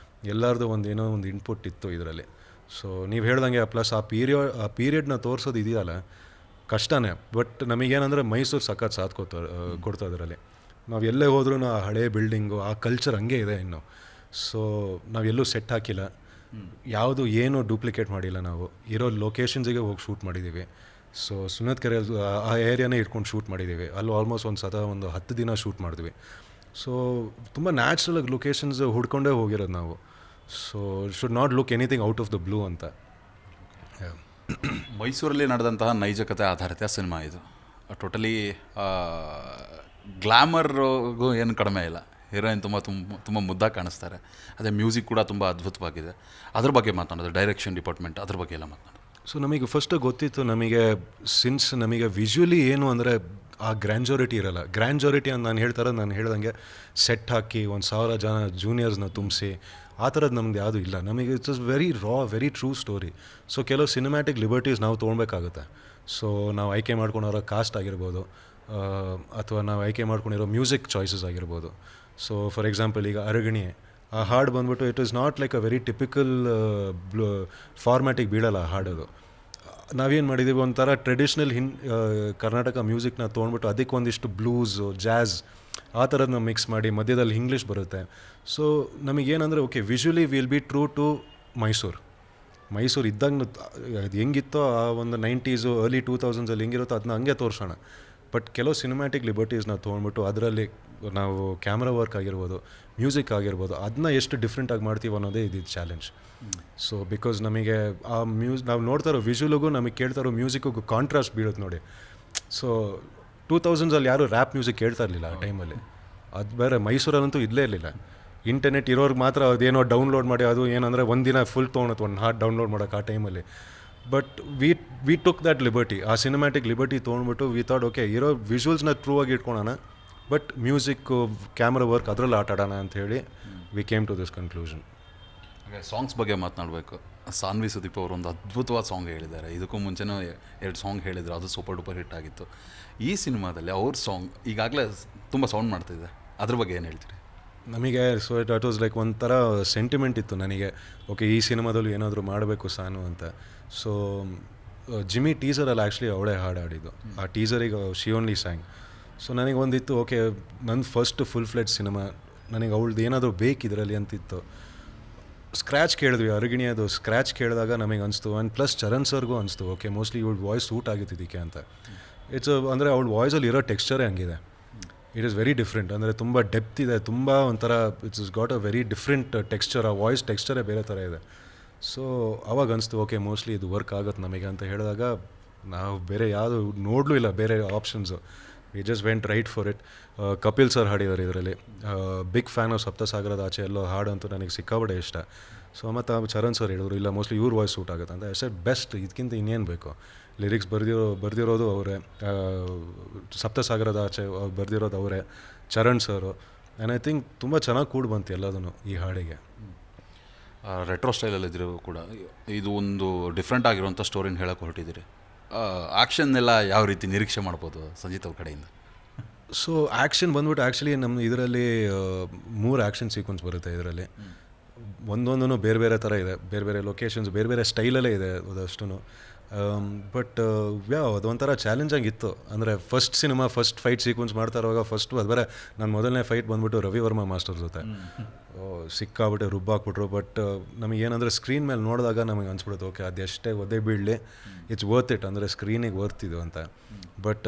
ಎಲ್ಲರದು ಏನೋ ಒಂದು ಇನ್ಪುಟ್ ಇತ್ತು ಇದರಲ್ಲಿ. ಸೊ ನೀವು ಹೇಳ್ದಂಗೆ ಪ್ಲಸ್ ಆ ಪೀರಿಯಡ್ನ ತೋರಿಸೋದು ಇದೆಯಲ್ಲ ಕಷ್ಟನೇ. ಬಟ್ ನಮಗೇನಂದರೆ ಮೈಸೂರು ಸಖತ್ ಸಾಥ್ ಕೊಡ್ತಾ ಇದರಲ್ಲಿ. ನಾವು ಎಲ್ಲೇ ಹೋದ್ರೂ ಆ ಹಳೆ ಬಿಲ್ಡಿಂಗು, ಆ ಕಲ್ಚರ್ ಹಂಗೆ ಇದೆ ಇನ್ನು. ಸೊ ನಾವೆಲ್ಲೂ ಸೆಟ್ ಹಾಕಿಲ್ಲ, ಯಾವುದು ಏನೂ ಡೂಪ್ಲಿಕೇಟ್ ಮಾಡಿಲ್ಲ. ನಾವು ಇರೋ ಲೊಕೇಶನ್ಸಿಗೆ ಹೋಗಿ ಶೂಟ್ ಮಾಡಿದ್ದೀವಿ. ಸೊ ಸುನತ್ ಕೆರೆ ಆ ಏರಿಯಾನೇ ಇಟ್ಕೊಂಡು ಶೂಟ್ ಮಾಡಿದ್ದೀವಿ. ಅಲ್ಲಿ ಆಲ್ಮೋಸ್ಟ್ ಒಂದು 10 ದಿನ ಶೂಟ್ ಮಾಡಿದ್ವಿ. ಸೊ ತುಂಬ ನ್ಯಾಚುರಲಾಗಿ ಲೊಕೇಶನ್ಸ್ ಹುಡ್ಕೊಂಡೇ ಹೋಗಿರೋದು ನಾವು. So should not look anything out of the blue ಅಂತ. ಮೈಸೂರಲ್ಲಿ ನಡೆದಂತಹ ನೈಜ ಕಥೆ ಆಧಾರಿತ ಸಿನಿಮಾ ಇದು. ಟೋಟಲಿ ಗ್ಲ್ಯಾಮರ್ಗೂ ಏನು ಕಡಿಮೆ ಇಲ್ಲ. ಹೀರೋಯಿನ್ ತುಂಬ ಮುದ್ದಾಗಿ ಕಾಣಿಸ್ತಾರೆ. ಅದೇ ಮ್ಯೂಸಿಕ್ ಕೂಡ ತುಂಬ ಅದ್ಭುತವಾಗಿದೆ. ಅದ್ರ ಬಗ್ಗೆ ಮಾತನಾಡೋದು, ಡೈರೆಕ್ಷನ್ ಡಿಪಾರ್ಟ್ಮೆಂಟ್ ಅದ್ರ ಬಗ್ಗೆ ಎಲ್ಲ ಮಾತನಾಡೋದು. ಸೊ ನಮಗೆ ಫಸ್ಟ್ ಗೊತ್ತಿತ್ತು, ನಮಗೆ ವಿಜುವಲಿ ಏನು ಅಂದರೆ ಆ ಗ್ರ್ಯಾಂಜೋರಿಟಿ ಇರಲ್ಲ. ಗ್ರ್ಯಾಂಜೋರಿಟಿ ಅಂತ ನಾನು ಹೇಳ್ದಂಗೆ ಸೆಟ್ ಹಾಕಿ 1000 ಜನ ಜೂನಿಯರ್ಸ್ನ ತುಂಬಿಸಿ ಆ ಥರದ್ದು ನಮ್ದು ಯಾವುದೂ ಇಲ್ಲ. ನಮಗೆ it's is very very true story. So ಕೆಲವು ಸಿನಿಮ್ಯಾಟಿಕ್ ಲಿಬರ್ಟೀಸ್ ನಾವು ತೊಗೊಳ್ಬೇಕಾಗುತ್ತೆ. ಸೊ ನಾವು ಆಯ್ಕೆ ಮಾಡ್ಕೊಂಡಿರೋ ಕಾಸ್ಟ್ ಆಗಿರ್ಬೋದು, ಅಥವಾ ನಾವು ಆಯ್ಕೆ ಮಾಡ್ಕೊಂಡಿರೋ ಮ್ಯೂಸಿಕ್ ಚಾಯ್ಸಸ್ ಆಗಿರ್ಬೋದು. ಸೊ ಫಾರ್ ಎಕ್ಸಾಂಪಲ್ ಈಗ ಅರಗಿಣಿ ಆ ಹಾಡು ಬಂದ್ಬಿಟ್ಟು it is not like a very typical ಫಾರ್ಮ್ಯಾಟಿಗೆ ಬೀಳಲ್ಲ ಆ ಹಾಡೋದು. ನಾವೇನು ಮಾಡಿದ್ದೀವಿ, ಒಂಥರ ಟ್ರೆಡಿಷ್ನಲ್ ಕರ್ನಾಟಕ ಮ್ಯೂಸಿಕ್ನ ತೊಗೊಂಡ್ಬಿಟ್ಟು ಅದಕ್ಕೆ ಒಂದಿಷ್ಟು ಬ್ಲೂಸು, ಜಾಝ್ ಆ ಥರದನ್ನ ಮಿಕ್ಸ್ ಮಾಡಿ ಮಧ್ಯದಲ್ಲಿ ಇಂಗ್ಲೀಷ್ ಬರುತ್ತೆ. ಸೊ ನಮಗೇನಂದರೆ okay visually will be true to Mysuru ಇದ್ದಂಗೆ ಅದು ಹೆಂಗಿತ್ತೋ ಆ ಒಂದು 90s ಅರ್ಲಿ 2000s ಹೆಂಗಿರುತ್ತೋ ಅದನ್ನ ಹಂಗೆ ತೋರಿಸೋಣ. ಬಟ್ ಕೆಲವು ಸಿನಿಮ್ಯಾಟಿಕ್ ಲಿಬರ್ಟೀಸ್ನ ತೊಗೊಂಡ್ಬಿಟ್ಟು ಅದರಲ್ಲಿ ನಾವು ಕ್ಯಾಮ್ರಾ ವರ್ಕ್ ಆಗಿರ್ಬೋದು, ಮ್ಯೂಸಿಕ್ ಆಗಿರ್ಬೋದು, ಅದನ್ನ ಎಷ್ಟು ಡಿಫ್ರೆಂಟಾಗಿ ಮಾಡ್ತೀವಿ ಅನ್ನೋದೇ ಇದ್ದಿದ್ದು ಚಾಲೆಂಜ್. ಸೊ ಬಿಕಾಸ್ ನಮಗೆ ಆ ನಾವು ನೋಡ್ತಾ ಇರೋ ವಿಜುವಲ್ಗೂ ನಮಗೆ ಕೇಳ್ತಾ ಇರೋ ಮ್ಯೂಸಿಕ್ಗೂ ಕಾಂಟ್ರಾಸ್ಟ್ ಬೀಳುತ್ತೆ ನೋಡಿ. ಸೊ 2000s ಯಾರೂ ರ್ಯಾಪ್ ಮ್ಯೂಸಿಕ್ ಕೇಳ್ತಾ ಇರಲಿಲ್ಲ ಆ ಟೈಮಲ್ಲಿ. ಅದು ಬೇರೆ ಮೈಸೂರಲ್ಲಂತೂ ಇರಲೇ ಇರಲಿಲ್ಲ. ಇಂಟರ್ನೆಟ್ ಇರೋರ್ಗೆ ಮಾತ್ರ ಅದೇನೋ ಡೌನ್ಲೋಡ್ ಮಾಡಿ, ಅದು ಏನಂದರೆ ಒಂದಿನ ಫುಲ್ ತೊಗೊಳತ್ತೆ ಒಂದು ಹಾಡು ಡೌನ್ಲೋಡ್ ಮಾಡೋಕೆ ಆ ಟೈಮಲ್ಲಿ. But we took that liberty, ಆ ಸಿನಿಮ್ಯಾಟಿಕ್ ಲಿಬರ್ಟಿ ತೊಗೊಂಡ್ಬಿಟ್ಟು ವಿ ಥಾಟ್ ಓಕೆ ಇರೋ ವಿಜುವಲ್ಸ್ನ ಟ್ರೂ ಆಗಿ ಇಟ್ಕೊಳ್ಳೋಣ, ಬಟ್ ಮ್ಯೂಸಿಕ್ಕು ಕ್ಯಾಮ್ರಾ ವರ್ಕ್ ಅದರಲ್ಲಿ ಆಟ ಆಡೋಣ ಅಂತ ಹೇಳಿ we came to this conclusion. ಹಾಗೆ ಸಾಂಗ್ಸ್ ಬಗ್ಗೆ ಮಾತನಾಡಬೇಕು. ಸಾನ್ವಿ ಸುದೀಪ್ ಅವರು ಒಂದು ಅದ್ಭುತವಾದ ಸಾಂಗ್ ಹೇಳಿದ್ದಾರೆ. ಇದಕ್ಕೂ ಮುಂಚೆನೂ 2 ಸಾಂಗ್ ಹೇಳಿದರು, ಅದು ಸೂಪರ್ ಡೂಪರ್ ಹಿಟ್ ಆಗಿತ್ತು. ಈ ಸಿನಿಮಾದಲ್ಲಿ ಅವ್ರ ಸಾಂಗ್ ಈಗಾಗಲೇ ತುಂಬ ಸೌಂಡ್ ಮಾಡ್ತಿದೆ, ಅದ್ರ ಬಗ್ಗೆ ಏನು ಹೇಳ್ತೀರಿ? ನಮಗೆ ಸೊ ಇಟ್ ವಾಸ್ ಲೈಕ್ ಒಂಥರ ಸೆಂಟಿಮೆಂಟ್ ಇತ್ತು ನನಗೆ. ಓಕೆ ಈ ಸಿನಿಮಾದಲ್ಲಿ ಏನಾದರೂ ಮಾಡಬೇಕು ಸಾನು ಅಂತ. ಸೊ ಜಿಮ್ಮಿ ಟೀಸರಲ್ಲಿ ಆ್ಯಕ್ಚುಲಿ ಅವಳೇ ಹಾಡು ಆಡಿದ್ದು. ಆ ಟೀಸರಿಗೆ ಶಿ ಓನ್ಲಿ ಸ್ಯಾಂಗ್. ಸೊ ನನಗೆ ಒಂದಿತ್ತು ಓಕೆ ನನ್ನ ಫಸ್ಟ್ ಫುಲ್ ಫ್ಲೆಡ್ ಸಿನಿಮಾ, ನನಗೆ ಅವಳದು ಏನಾದರೂ ಬೇಕಿದ್ರಲ್ಲಿ ಅಂತಿತ್ತು. ಸ್ಕ್ರ್ಯಾಚ್ ಕೇಳಿದ್ವಿ, ಅರಗಿಣಿಯದು ಸ್ಕ್ರ್ಯಾಚ್ ಕೇಳಿದಾಗ ನಮಗೆ ಅನಿಸ್ತು. ಆ್ಯಂಡ್ ಪ್ಲಸ್ ಚರಣ್ ಸರ್ಗೂ ಅನಿಸ್ತು ಓಕೆ ಮೋಸ್ಟ್ಲಿ ಇವಳು ವಾಯ್ಸ್ ಸೂಟ್ ಆಗಿದ್ದಕ್ಕೆ ಅಂತ. ಇಟ್ಸ್ ಅಂದರೆ ಅವಳ ವಾಯ್ಸಲ್ಲಿ ಇರೋ ಟೆಕ್ಸ್ಚರೇ ಹಂಗಿದೆ. ಇಟ್ ಈಸ್ ವೆರಿ ಡಿಫ್ರೆಂಟ್, ಅಂದರೆ ತುಂಬ ಡೆಪ್ತ್ ಇದೆ, ತುಂಬ ಒಂಥರ it's got a very different texture. ಆ ವಾಯ್ಸ್ ಟೆಕ್ಸ್ಚರೇ ಬೇರೆ ಥರ ಇದೆ. ಸೊ ಅವಾಗ ಅನಿಸ್ತು ಓಕೆ ಮೋಸ್ಟ್ಲಿ ಇದು ವರ್ಕ್ ಆಗುತ್ತೆ ನಮಗೆ ಅಂತ ಹೇಳಿದಾಗ ನಾವು ಬೇರೆ ಯಾವುದು ನೋಡಲೂ ಇಲ್ಲ ಬೇರೆ options. We just went right for it. Kapil sir ಹಾಡಿದ್ದಾರೆ ಇದರಲ್ಲಿ. ಬಿಗ್ ಫ್ಯಾನ್ ಆಫ್ ಸಪ್ತಸಾಗರದ ಆಚೆ ಎಲ್ಲೋ ಹಾಡು ಅಂತೂ ನನಗೆ ಸಿಕ್ಕಾಬಡೆ ಇಷ್ಟ. ಸೊ ಮತ್ತು ಚರಣ್ ಸರ್ ಹೇಳಿದ್ರು ಇಲ್ಲ ಮೋಸ್ಟ್ಲಿ ಇವ್ರ ವಾಯ್ಸ್ ಸೂಟ್ ಆಗುತ್ತೆ ಅಂತ. ಎಷ್ಟೇ ಬೆಸ್ಟ್, ಇದಕ್ಕಿಂತ ಇನ್ನೇನು ಬೇಕು. ಲಿರಿಕ್ಸ್ ಬರೆದಿರೋದು ಅವರೇ, ಸಪ್ತಸಾಗರದ ಆಚೆ ಬರೆದಿರೋದು ಅವರೇ, ಚರಣ್ ಸರು. ಆ್ಯಂಡ್ ಐ ಥಿಂಕ್ ತುಂಬ ಚೆನ್ನಾಗಿ ಕೂಡಿ ಬಂತು ಎಲ್ಲದೂ ಈ ಹಾಡಿಗೆ. ರೆಟ್ರೋ ಸ್ಟೈಲಲ್ಲಿದ್ದರೂ ಕೂಡ ಇದು ಒಂದು ಡಿಫ್ರೆಂಟ್ ಆಗಿರುವಂಥ ಸ್ಟೋರಿನ ಹೇಳೋಕೆ ಹೊರಟಿದ್ದೀರಿ. ಆ್ಯಕ್ಷನ್ ಎಲ್ಲ ಯಾವ ರೀತಿ ನಿರೀಕ್ಷೆ ಮಾಡ್ಬೋದು ಸಂಜಿತ್ ಅವ್ರ ಕಡೆಯಿಂದ? ಸೊ ಆ್ಯಕ್ಷನ್ ಬಂದ್ಬಿಟ್ಟು ಆ್ಯಕ್ಚುಲಿ ನಮ್ಮ ಇದರಲ್ಲಿ 3 ಆ್ಯಕ್ಷನ್ ಸೀಕ್ವೆನ್ಸ್ ಬರುತ್ತೆ ಇದರಲ್ಲಿ. ಒಂದೊಂದೂ ಬೇರೆ ಬೇರೆ ಥರ ಇದೆ, ಬೇರೆ ಬೇರೆ ಲೊಕೇಶನ್ಸ್, ಬೇರೆ ಬೇರೆ ಸ್ಟೈಲಲ್ಲೇ ಇದೆ ಅದಷ್ಟು. ಬಟ್ ಅದೊಂಥರ ಚಾಲೆಂಜಾಗಿತ್ತು. ಅಂದರೆ ಫಸ್ಟ್ ಫೈಟ್ ಸೀಕ್ವೆನ್ಸ್ ಮಾಡ್ತಾ ಇರುವಾಗ ಅದು ಬೇರೆ ನನ್ನ ಮೊದಲನೇ ಫೈಟ್ ಬಂದ್ಬಿಟ್ಟು ರವಿ ವರ್ಮಾ ಮಾಸ್ಟರ್ ಜೊತೆ ಸಿಕ್ಕಾಬಿಟ್ಟೆ ರುಬ್ಬಾಕ್ಬಿಟ್ರು. ಬಟ್ ನಮಗೇನಂದರೆ ಸ್ಕ್ರೀನ್ ಮೇಲೆ ನೋಡಿದಾಗ ನಮಗೆ ಅನ್ಸ್ಬಿಡುತ್ತೆ ಓಕೆ ಅದು ಎಷ್ಟೇ ಒದ್ದೆ ಬೀಳಲಿ ಇಟ್ಸ್ ವರ್ತ್ ಇಟ್, ಅಂದರೆ ಸ್ಕ್ರೀನಿಗೆ ವರ್ತ್ ಇದು ಅಂತ. ಬಟ್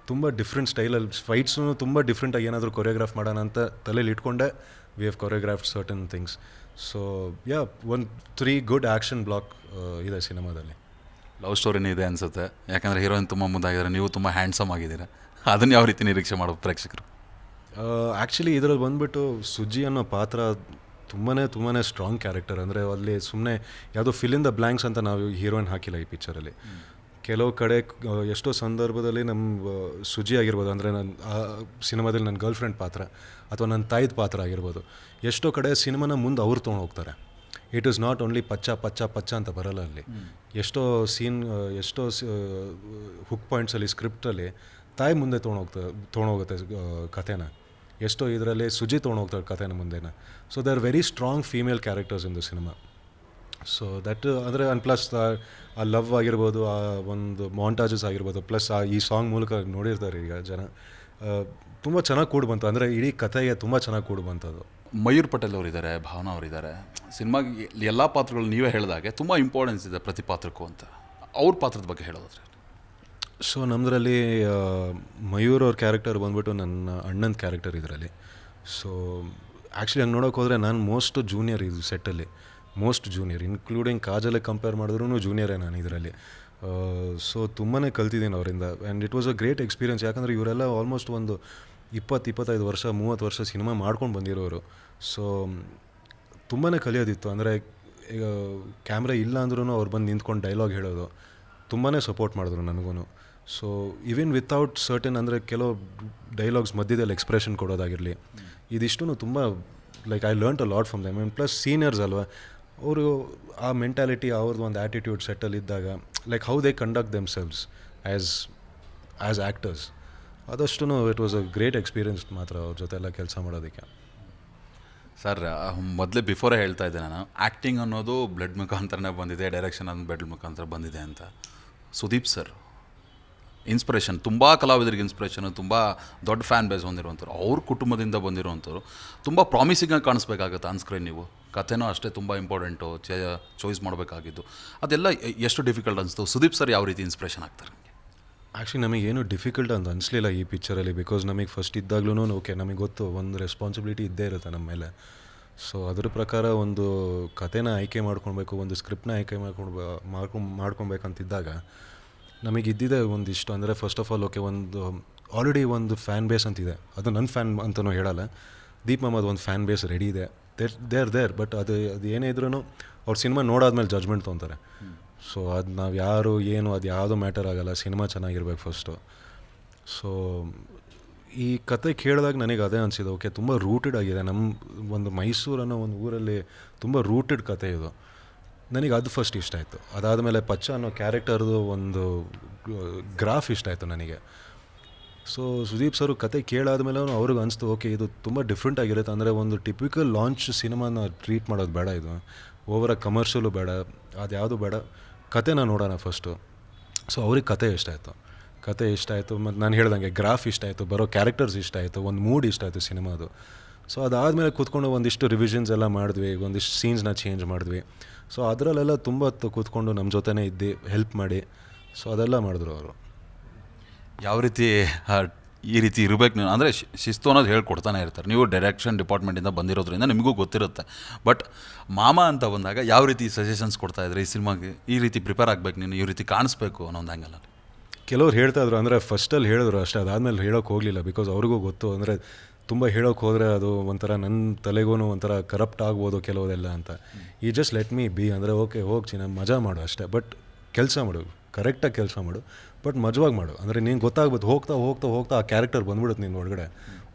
ತುಂಬ ಡಿಫ್ರೆಂಟ್ ಸ್ಟೈಲಲ್ಲಿ ಫೈಟ್ಸೂ ತುಂಬ ಡಿಫ್ರೆಂಟಾಗಿ ಏನಾದರೂ ಕೊರಿಯೋಗ್ರಾಫ್ ಮಾಡೋಣ ಅಂತ ತಲೆಯಲ್ಲಿ ಇಟ್ಕೊಂಡೆ we have choreographed certain things. So ಒಂದು 3 ಗುಡ್ ಆ್ಯಕ್ಷನ್ ಬ್ಲಾಕ್ ಇದೆ ಸಿನಿಮಾದಲ್ಲಿ. ಲವ್ ಸ್ಟೋರಿನೇ ಇದೆ ಅನಿಸುತ್ತೆ, ಯಾಕಂದರೆ ಹೀರೋಯಿನ್ ತುಂಬ ಮುದ್ದಾಗಿದ್ದಾರೆ, ನೀವು ತುಂಬ ಹ್ಯಾಂಡ್ಸಮ್ ಆಗಿದ್ದೀರಾ. ಅದನ್ನು ಯಾವ ರೀತಿ ನಿರೀಕ್ಷೆ ಮಾಡೋದು ಪ್ರೇಕ್ಷಕರು? ಆ್ಯಕ್ಚುಲಿ ಇದರಲ್ಲಿ ಬಂದುಬಿಟ್ಟು ಸುಜ್ಜಿ ಅನ್ನೋ ಪಾತ್ರ ತುಂಬಾ ಸ್ಟ್ರಾಂಗ್ ಕ್ಯಾರೆಕ್ಟರ್. ಅಂದರೆ ಅಲ್ಲಿ ಸುಮ್ಮನೆ ಯಾವುದೋ ಫಿಲ್ ಇನ್ ದ ಬ್ಲ್ಯಾಂಕ್ಸ್ ಅಂತ ನಾವು ಹೀರೋಯಿನ್ ಹಾಕಿಲ್ಲ ಈ ಪಿಕ್ಚರಲ್ಲಿ. ಕೆಲವು ಕಡೆ ಎಷ್ಟೋ ಸಂದರ್ಭದಲ್ಲಿ ನಮ್ಮ ಸುಜಿ ಆಗಿರ್ಬೋದು, ಅಂದರೆ ನನ್ನ ಸಿನಿಮಾದಲ್ಲಿ ನನ್ನ ಗರ್ಲ್ ಫ್ರೆಂಡ್ ಪಾತ್ರ ಅಥವಾ ನನ್ನ ತಾಯಿದ ಪಾತ್ರ ಆಗಿರ್ಬೋದು, ಎಷ್ಟೋ ಕಡೆ ಸಿನಿಮಾನ ಮುಂದೆ ಅವ್ರು ತೊಗೊಂಡು ಹೋಗ್ತಾರೆ. ಇಟ್ ಈಸ್ ನಾಟ್ ಓನ್ಲಿ ಪಚ್ಚ ಪಚ್ಚ ಪಚ್ಚ ಅಂತ ಬರೋಲ್ಲ ಅಲ್ಲಿ. ಎಷ್ಟೋ ಹುಕ್ ಪಾಯಿಂಟ್ಸಲ್ಲಿ ಸ್ಕ್ರಿಪ್ಟಲ್ಲಿ ತಾಯಿ ಮುಂದೆ ತೊಗೊಂಡೋಗುತ್ತೆ ಕಥೆನ. ಎಷ್ಟೋ ಇದರಲ್ಲಿ ಸುಜಿ ತೊಗೊಂಡೋಗ್ತಾರೆ ಕಥೆನ ಮುಂದೆನ. So they are very strong female characters in the cinema. So that ಅಂದರೆ ಆ್ಯಂಡ್ ಪ್ಲಸ್ ಆ ಲವ್ ಆಗಿರ್ಬೋದು, ಆ ಒಂದು ಮಾಂಟಾಜಸ್ ಆಗಿರ್ಬೋದು, ಪ್ಲಸ್ ಈ ಸಾಂಗ್ ಮೂಲಕ ನೋಡಿರ್ತಾರೆ ಈಗ ಜನ. ತುಂಬ ಚೆನ್ನಾಗಿ ಕೂಡಿ ಬಂತು, ಅಂದರೆ ಇಡೀ ಕಥೆಗೆ ತುಂಬ ಚೆನ್ನಾಗಿ ಕೂಡಿ ಬಂತದು. ಮಯೂರ್ ಪಟೇಲ್ ಅವರಿದ್ದಾರೆ, ಭಾವನಾ ಅವರಿದ್ದಾರೆ. ಸಿನಿಮಾಗೆ ಎಲ್ಲ ಪಾತ್ರಗಳು ನೀವೇ ಹೇಳಿದಾಗೆ ತುಂಬ ಇಂಪಾರ್ಟೆನ್ಸ್ ಇದೆ ಪ್ರತಿ ಪಾತ್ರಕ್ಕೂ ಅಂತ. ಅವ್ರ ಪಾತ್ರದ ಬಗ್ಗೆ ಹೇಳೋದಾದ್ರೆ? ಸೊ ನಮ್ಮದ್ರಲ್ಲಿ ಮಯೂರ್ ಅವ್ರ ಕ್ಯಾರೆಕ್ಟರ್ ಬಂದ್ಬಿಟ್ಟು ನನ್ನ ಅಣ್ಣನ ಕ್ಯಾರೆಕ್ಟರ್ ಇದರಲ್ಲಿ. ಸೊ ಆ್ಯಕ್ಚುಲಿ ಹಂಗೆ ನೋಡೋಕೆ ಹೋದರೆ ನಾನು ಮೋಸ್ಟ್ ಜೂನಿಯರ್ ಇದು ಸೆಟ್ಟಲ್ಲಿ, ಮೋಸ್ಟ್ ಜೂನಿಯರ್, ಇನ್ಕ್ಲೂಡಿಂಗ್ ಕಾಜಲ್ಲೇ ಕಂಪೇರ್ ಮಾಡಿದ್ರೂ ಜೂನಿಯರೇ ನಾನು ಇದರಲ್ಲಿ. ಸೊ ತುಂಬಾ ಕಲ್ತಿದ್ದೀನಿ ಅವರಿಂದ. And it was a great experience. ಯಾಕಂದರೆ ಇವರೆಲ್ಲ ಆಲ್ಮೋಸ್ಟ್ ಒಂದು 20-25 ವರ್ಷ 30 ವರ್ಷ ಸಿನಿಮಾ ಮಾಡ್ಕೊಂಡು ಬಂದಿರೋರು. ಸೊ ತುಂಬಾ ಕಲಿಯೋದಿತ್ತು. ಅಂದರೆ ಈಗ ಕ್ಯಾಮ್ರಾ ಇಲ್ಲ ಅಂದ್ರೂ ಅವ್ರು ಬಂದು ನಿಂತ್ಕೊಂಡು ಡೈಲಾಗ್ ಹೇಳೋದು ತುಂಬಾ ಸಪೋರ್ಟ್ ಮಾಡಿದ್ರು ನನಗೂ. ಸೊ ಈವನ್ ವಿತೌಟ್ ಸರ್ಟನ್, ಅಂದರೆ ಕೆಲವು ಡೈಲಾಗ್ಸ್ ಮಧ್ಯದಲ್ಲಿ ಎಕ್ಸ್ಪ್ರೆಷನ್ ಕೊಡೋದಾಗಿರಲಿ, ಇದಿಷ್ಟು ತುಂಬ like I learn a lot from them. And plus seniors ಅಲ್ವಾ, ಅವರು ಆ ಮೆಂಟ್ಯಾಲಿಟಿ, ಅವ್ರದ್ದು ಒಂದು ಆ್ಯಟಿಟ್ಯೂಡ್ ಸೆಟ್ಟಲ್ಲಿದ್ದಾಗ like how they conduct themselves as actors, ಅದಷ್ಟು it was a great experience ಮಾತ್ರ ಅವ್ರ ಜೊತೆ ಎಲ್ಲ ಕೆಲಸ ಮಾಡೋದಕ್ಕೆ. ಸರ್, ಮೊದಲೇ ಬಿಫೋರೇ ಹೇಳ್ತಾ ಇದ್ದೆ ನಾನು, ಆ್ಯಕ್ಟಿಂಗ್ ಅನ್ನೋದು ಬ್ಲಡ್ ಮುಖಾಂತರನೇ ಬಂದಿದೆ, ಡೈರೆಕ್ಷನ್ ಅನ್ನೋದು ಬ್ಲಡ್ ಮುಖಾಂತರ ಬಂದಿದೆ ಅಂತ. ಸುದೀಪ್ ಸರ್ ಇನ್ಸ್ಪಿರೇಷನ್, ತುಂಬ ಕಲಾವಿದರಿಗೆ ಇನ್ಸ್ಪಿರೇಷನು, ತುಂಬ ದೊಡ್ಡ ಫ್ಯಾನ್ ಬೇಸ್ ಹೊಂದಿರುವಂಥವ್ರು, ಅವ್ರ ಕುಟುಂಬದಿಂದ ಬಂದಿರುವಂಥವ್ರು. ತುಂಬ ಪ್ರಾಮಿಸಿಂಗಾಗಿ ಕಾಣಿಸ್ಬೇಕಾಗತ್ತೆ ಆನ್ ಸ್ಕ್ರೀನ್. ನೀವು ಕಥೆನೂ ಅಷ್ಟೇ ತುಂಬ ಇಂಪಾರ್ಟೆಂಟು, ಚಾಯ್ಸ್ ಮಾಡಬೇಕಾಗಿದ್ದು. ಅದೆಲ್ಲ ಎಷ್ಟು ಡಿಫಿಕಲ್ಟ್ ಅನಿಸ್ತು? ಸುದೀಪ್ ಸರ್ ಯಾವ ರೀತಿ ಇನ್ಸ್ಪಿರೇಷನ್ ಆಗ್ತಾರೆ ನಿಮಗೆ? ಆ್ಯಕ್ಚುಲಿ ನಮಗೇನು ಡಿಫಿಕಲ್ಟ್ ಅಂತ ಅನಿಸ್ಲಿಲ್ಲ ಈ ಪಿಕ್ಚರಲ್ಲಿ. ಬಿಕಾಸ್ ನಮಗೆ ಫಸ್ಟ್ ಇದ್ದಾಗ್ಲೂ ಓಕೆ ನಮಗೆ ಗೊತ್ತು ಒಂದು ರೆಸ್ಪಾನ್ಸಿಬಿಲಿಟಿ ಇದ್ದೇ ಇರುತ್ತೆ ನಮ್ಮ ಮೇಲೆ. ಸೊ ಅದ್ರ ಪ್ರಕಾರ ಒಂದು ಕಥೆನ ಆಯ್ಕೆ ಮಾಡ್ಕೊಳ್ಬೇಕು, ಒಂದು ಸ್ಕ್ರಿಪ್ಟ್ನ ಆಯ್ಕೆ ಮಾಡ್ಕೊಬೇಕಂತಿದ್ದಾಗ ನಮಗೆ ಇದ್ದಿದೆ ಒಂದಿಷ್ಟು. ಅಂದರೆ ಫಸ್ಟ್ ಆಫ್ ಆಲ್ ಓಕೆ, ಒಂದು ಆಲ್ರೆಡಿ ಒಂದು ಫ್ಯಾನ್ ಬೇಸ್ ಅಂತಿದೆ. ಅದು ನನ್ನ ಫ್ಯಾನ್ ಅಂತಲೂ ಹೇಳಲ್ಲ, ದೀಪ್ ಮಹಮ್ಮದ್ ಒಂದು ಫ್ಯಾನ್ ಬೇಸ್ ರೆಡಿ ಇದೆ, ದೇರ್. ಬಟ್ ಅದು ಏನೇ ಇದ್ರೂ ಅವ್ರು ಸಿನಿಮಾ ನೋಡಾದ್ಮೇಲೆ ಜಡ್ಜ್ಮೆಂಟ್ ತೊಗೊತಾರೆ. ಸೊ ಅದು ನಾವು ಯಾರು ಏನು ಅದು ಯಾವುದೂ ಮ್ಯಾಟರ್ ಆಗೋಲ್ಲ, ಸಿನಿಮಾ ಚೆನ್ನಾಗಿರ್ಬೇಕು ಫಸ್ಟು. ಸೊ ಈ ಕತೆ ಕೇಳಿದಾಗ ನನಗೆ ಅದೇ ಅನಿಸಿದೆ, ಓಕೆ ತುಂಬ ರೂಟೆಡ್ ಆಗಿದೆ. ನಮ್ಮ ಒಂದು ಮೈಸೂರು ಅನ್ನೋ ಒಂದು ಊರಲ್ಲಿ ತುಂಬ ರೂಟೆಡ್ ಕತೆ ಇದು. ನನಗೆ ಅದು ಫಸ್ಟ್ ಇಷ್ಟ ಆಯಿತು. ಅದಾದಮೇಲೆ ಪಚ್ಚ ಅನ್ನೋ ಕ್ಯಾರೆಕ್ಟರ್ದು ಒಂದು ಗ್ರಾಫ್ ಇಷ್ಟ ಆಯಿತು ನನಗೆ. ಸೊ ಸುದೀಪ್ ಸರು ಕತೆ ಕೇಳಾದ್ಮೇಲೆ ಅವ್ರಿಗೆ ಅನಿಸ್ತು ಓಕೆ ಇದು ತುಂಬ ಡಿಫ್ರೆಂಟ್ ಆಗಿರುತ್ತೆ. ಅಂದರೆ ಒಂದು ಟಿಪಿಕಲ್ ಲಾಂಚ್ ಸಿನಿಮಾನ ಟ್ರೀಟ್ ಮಾಡೋದು ಬೇಡ, ಇದು ಓವರಾಗಿ ಕಮರ್ಷಿಯಲು ಬೇಡ, ಅದು ಯಾವುದು ಬೇಡ, ಕತೆನ ನೋಡೋಣ ಫಸ್ಟು. ಸೊ ಅವ್ರಿಗೆ ಕತೆ ಇಷ್ಟ ಆಯಿತು. ಮತ್ತು ನಾನು ಹೇಳ್ದಂಗೆ ಗ್ರಾಫ್ ಇಷ್ಟ ಆಯಿತು, ಬರೋ ಕ್ಯಾರೆಕ್ಟರ್ಸ್ ಇಷ್ಟ ಆಯಿತು, ಒಂದು ಮೂಡ್ ಇಷ್ಟ ಆಯಿತು ಸಿನಿಮಾದು. ಸೊ ಅದಾದಮೇಲೆ ಕೂತ್ಕೊಂಡು ಒಂದಿಷ್ಟು ರಿವಿಷನ್ಸ್ ಎಲ್ಲ ಮಾಡಿದ್ವಿ, ಒಂದಿಷ್ಟು ಸೀನ್ಸ್ನ ಚೇಂಜ್ ಮಾಡಿದ್ವಿ. ಸೊ ಅದರಲ್ಲೆಲ್ಲ ತುಂಬ ಕೂತ್ಕೊಂಡು ನಮ್ಮ ಜೊತೆನೇ ಇದ್ದು ಹೆಲ್ಪ್ ಮಾಡಿ, ಸೊ ಅದೆಲ್ಲ ಮಾಡಿದ್ರು ಅವರು. ಯಾವ ರೀತಿ ಈ ರೀತಿ ಇರಬೇಕು ನೀವು ಅಂದರೆ ಶಿಸ್ತು ಅನ್ನೋದು ಹೇಳ್ಕೊಡ್ತಾನೆ ಇರ್ತಾರೆ. ನೀವು ಡೈರೆಕ್ಷನ್ ಡಿಪಾರ್ಟ್ಮೆಂಟಿಂದ ಬಂದಿರೋದ್ರಿಂದ ನಿಮಗೂ ಗೊತ್ತಿರುತ್ತೆ. ಬಟ್ ಮಾಮ ಅಂತ ಬಂದಾಗ ಯಾವ ರೀತಿ ಸಜೆಷನ್ಸ್ ಕೊಡ್ತಾಯಿದ್ರೆ ಈ ಸಿನಿಮಾಗೆ ಈ ರೀತಿ ಪ್ರಿಪೇರ್ ಆಗಬೇಕು ನೀನು, ಈ ರೀತಿ ಕಾಣಿಸ್ಬೇಕು ಅನ್ನೋ ಒಂದು ಆ್ಯಂಗಲ್? ಕೆಲವ್ರು ಹೇಳ್ತಾಯಿದ್ರು, ಅಂದರೆ ಫಸ್ಟಲ್ಲಿ ಹೇಳಿದ್ರು ಅಷ್ಟೇ, ಅದಾದಮೇಲೆ ಹೇಳೋಕೆ ಹೋಗಲಿಲ್ಲ. ಬಿಕಾಸ್ ಅವ್ರಿಗೂ ಗೊತ್ತು, ಅಂದರೆ ತುಂಬ ಹೇಳೋಕೆ ಹೋದರೆ ಅದು ಒಂಥರ ನನ್ನ ತಲೆಗೂ ಒಂಥರ ಕರಪ್ಟ್ ಆಗ್ಬೋದು ಕೆಲವುದೆಲ್ಲ ಅಂತ. ಈ ಜಸ್ಟ್ ಲೆಟ್ ಮೀ ಬಿ, ಅಂದರೆ ಓಕೆ ಹೋಗಿ ನಾನು ಮಜಾ ಮಾಡು ಅಷ್ಟೇ, ಬಟ್ ಕೆಲಸ ಮಾಡು, ಕರೆಕ್ಟಾಗಿ ಕೆಲಸ ಮಾಡು, ಬಟ್ ಮಜವಾಗಿ ಮಾಡು. ಅಂದರೆ ನೀನು ಗೊತ್ತಾಗ್ಬೋದು, ಹೋಗ್ತಾ ಹೋಗ್ತಾ ಹೋಗ್ತಾ ಆ ಕ್ಯಾರೆಕ್ಟರ್ ಬಂದ್ಬಿಡುತ್ತೆ ನಿನ್ನ ಒಳಗಡೆ.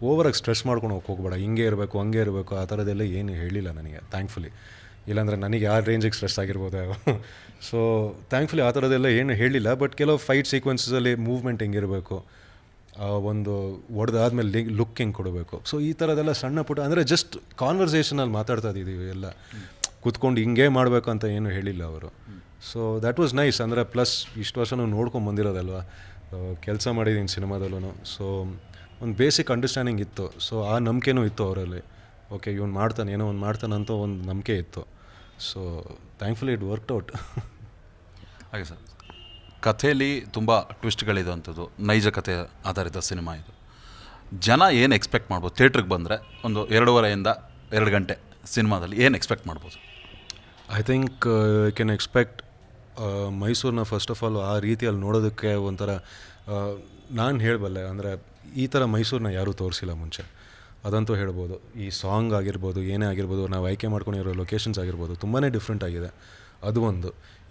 ಓವರಾಗಿ ಸ್ಟ್ರೆಸ್ ಮಾಡ್ಕೊಂಡು ಹೋಗ್ಬೇಡ, ಹಿಂಗೆ ಇರಬೇಕು ಹಂಗೆ ಇರಬೇಕು ಆ ಥರದ್ದೆಲ್ಲ ಏನು ಹೇಳಿಲ್ಲ ನನಗೆ, ಥ್ಯಾಂಕ್ಫುಲಿ. ಇಲ್ಲಾಂದರೆ ನನಗೆ ಯಾವ ರೇಂಜಿಗೆ ಸ್ಟ್ರೆಸ್ ಆಗಿರ್ಬೋದು. ಸೊ ಥ್ಯಾಂಕ್ಫುಲಿ ಆ ಥರದ್ದೆಲ್ಲ ಏನು ಹೇಳಿಲ್ಲ. ಬಟ್ ಕೆಲವು ಫೈಟ್ ಸೀಕ್ವೆನ್ಸಲ್ಲಿ ಮೂವ್ಮೆಂಟ್ ಹೆಂಗಿರಬೇಕು, ಒಂದು ಹೊಡೆದಾದ್ಮೇಲೆ ಲುಕ್ ಹೆಂಗೆ ಕೊಡಬೇಕು, ಸೊ ಈ ಥರದ್ದೆಲ್ಲ ಸಣ್ಣ ಪುಟ್ಟ, ಅಂದರೆ ಜಸ್ಟ್ ಕಾನ್ವರ್ಸೇಷನಲ್ಲಿ ಮಾತಾಡ್ತಾ ಇದ್ದೀವಿ ಎಲ್ಲ, ಕೂತ್ಕೊಂಡು ಹಿಂಗೆ ಮಾಡಬೇಕು ಅಂತ ಏನು ಹೇಳಿಲ್ಲ ಅವರು. So that was nice. ಅಂದರೆ ಪ್ಲಸ್ ಇಷ್ಟು ವರ್ಷ ನೋಡ್ಕೊಂಡು ಬಂದಿರೋದಲ್ವ, ಕೆಲಸ ಮಾಡಿದ್ದೀನಿ ಸಿನಿಮಾದಲ್ಲೂ. ಸೊ ಒಂದು ಬೇಸಿಕ್ ಅಂಡರ್ಸ್ಟ್ಯಾಂಡಿಂಗ್ ಇತ್ತು. ಸೊ ಆ ನಂಬಿಕೆನೂ ಇತ್ತು ಅವರಲ್ಲಿ, ಓಕೆ ಇವ್ನು ಮಾಡ್ತಾನೆ, ಏನೋ ಒಂದು ಮಾಡ್ತಾನಂತ ಒಂದು ನಂಬಿಕೆ ಇತ್ತು. So thankfully it worked out. ಹಾಗೆ ಸರ್, ಕಥೆಯಲ್ಲಿ ತುಂಬ ಟ್ವಿಸ್ಟ್ಗಳಿದೆ ಅಂಥದ್ದು, ನೈಜ ಕಥೆ ಆಧಾರಿತ ಸಿನಿಮಾ ಇದು. ಜನ ಏನು ಎಕ್ಸ್ಪೆಕ್ಟ್ ಮಾಡ್ಬೋದು ಥಿಯೇಟ್ರಿಗೆ ಬಂದರೆ? ಒಂದು 2.5 to 2 ಗಂಟೆ ಸಿನಿಮಾದಲ್ಲಿ ಏನು ಎಕ್ಸ್ಪೆಕ್ಟ್ ಮಾಡ್ಬೋದು? I think I can expect ಮೈಸೂರನ್ನ ಫಸ್ಟ್ ಆಫ್ ಆಲ್ ಆ ರೀತಿಯಲ್ಲಿ ನೋಡೋದಕ್ಕೆ ಒಂಥರ ನಾನು ಹೇಳಬಲ್ಲೆ, ಅಂದರೆ ಈ ಥರ ಮೈಸೂರನ್ನ ಯಾರೂ ತೋರಿಸಿಲ್ಲ ಮುಂಚೆ, ಅದಂತೂ ಹೇಳ್ಬೋದು. ಈ ಸಾಂಗ್ ಆಗಿರ್ಬೋದು, ಏನೇ ಆಗಿರ್ಬೋದು, ನಾವು ಆಯ್ಕೆ ಮಾಡ್ಕೊಂಡಿರೋ ಲೊಕೇಶನ್ಸ್ ಆಗಿರ್ಬೋದು, ತುಂಬಾ ಡಿಫ್ರೆಂಟ್ ಆಗಿದೆ. ಅದು ಒಂದು.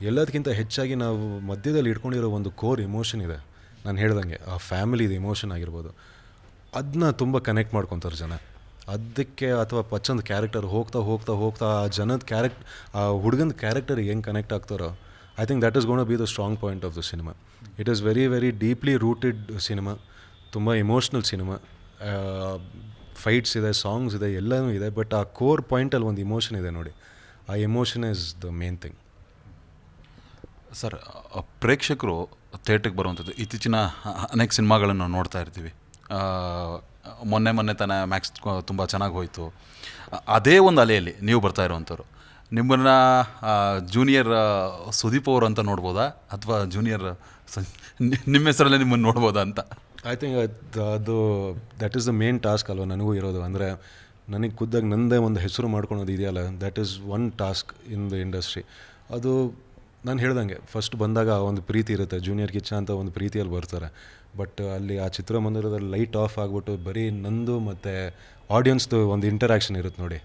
ಎಲ್ಲದಕ್ಕಿಂತ ಹೆಚ್ಚಾಗಿ ನಾವು ಮಧ್ಯದಲ್ಲಿ ಇಟ್ಕೊಂಡಿರೋ ಒಂದು ಕೋರ್ ಇಮೋಷನ್ ಇದೆ, ನಾನು ಹೇಳ್ದಂಗೆ ಆ ಫ್ಯಾಮಿಲಿದು ಇಮೋಷನ್ ಆಗಿರ್ಬೋದು, ಅದನ್ನ ತುಂಬ ಕನೆಕ್ಟ್ ಮಾಡ್ಕೊತಾರೆ ಜನ. ಅದಕ್ಕೆ ಅಥವಾ ಪಚ್ಚಂದು ಕ್ಯಾರೆಕ್ಟರ್ ಹೋಗ್ತಾ ಹೋಗ್ತಾ ಹೋಗ್ತಾ ಆ ಜನದ ಆ ಹುಡುಗನ ಕ್ಯಾರೆಕ್ಟರಿಗೆ ಹೆಂಗೆ ಕನೆಕ್ಟ್ ಆಗ್ತಾರೋ, I think that is gonna be the strong point of the cinema. It is very very deeply rooted cinema, ತುಂಬ ಇಮೋಷ್ನಲ್ ಸಿನಿಮಾ. ಫೈಟ್ಸ್ ಇದೆ, ಸಾಂಗ್ಸ್ ಇದೆ, ಎಲ್ಲನೂ ಇದೆ, ಬಟ್ ಆ ಕೋರ್ ಪಾಯಿಂಟಲ್ಲಿ ಒಂದು ಇಮೋಷನ್ ಇದೆ ನೋಡಿ, ಆ emotion is the main thing. Sir, ಪ್ರೇಕ್ಷಕರು ಥಿಯೇಟ್ರಿಗೆ ಬರುವಂಥದ್ದು ಇತ್ತೀಚಿನ ಅನೇಕ ಸಿನಿಮಾಗಳನ್ನು ನಾವು ನೋಡ್ತಾ ಇರ್ತೀವಿ. ಮೊನ್ನೆ ತಾನೇ ಮ್ಯಾಕ್ಸ್ ತುಂಬ ಚೆನ್ನಾಗಿ ಹೋಯಿತು. ಅದೇ ಒಂದು ಅಲೆಯಲ್ಲಿ ನೀವು ಬರ್ತಾ ಇರೋವಂಥವ್ರು, ನಿಮ್ಮನ್ನು ಜೂನಿಯರ್ ಸುದೀಪ್ ಅವರು ಅಂತ ನೋಡ್ಬೋದಾ, ಅಥವಾ ಜೂನಿಯರ್ ನಿಮ್ಮ ಹೆಸರಲ್ಲೇ ನಿಮ್ಮನ್ನು ನೋಡ್ಬೋದಾ ಅಂತ? ಐ ಥಿಂಕ್ ಅದು that is the main task ಅಲ್ವ ನನಗೂ ಇರೋದು. ಅಂದರೆ ನನಗೆ ಖುದ್ದಾಗಿ ನನ್ನದೇ ಒಂದು ಹೆಸರು ಮಾಡ್ಕೊಳೋದು ಇದೆಯಲ್ಲ, that is one task in the industry. ಅದು ನಾನು ಹೇಳ್ದಂಗೆ ಫಸ್ಟ್ ಬಂದಾಗ ಒಂದು ಪ್ರೀತಿ ಇರುತ್ತೆ, ಜೂನಿಯರ್ ಕಿಚ್ಚ ಅಂತ ಒಂದು ಪ್ರೀತಿಯಲ್ಲಿ ಬರ್ತಾರೆ. ಬಟ್ ಅಲ್ಲಿ ಆ ಚಿತ್ರಮಂದಿರದಲ್ಲಿ ಲೈಟ್ ಆಫ್ ಆಗಿಬಿಟ್ಟು ಬರೀ ನಂದು ಮತ್ತು ಆಡಿಯನ್ಸ್ದು ಒಂದು ಇಂಟರ್ಯಾಕ್ಷನ್ ಇರುತ್ತೆ ನೋಡಿ,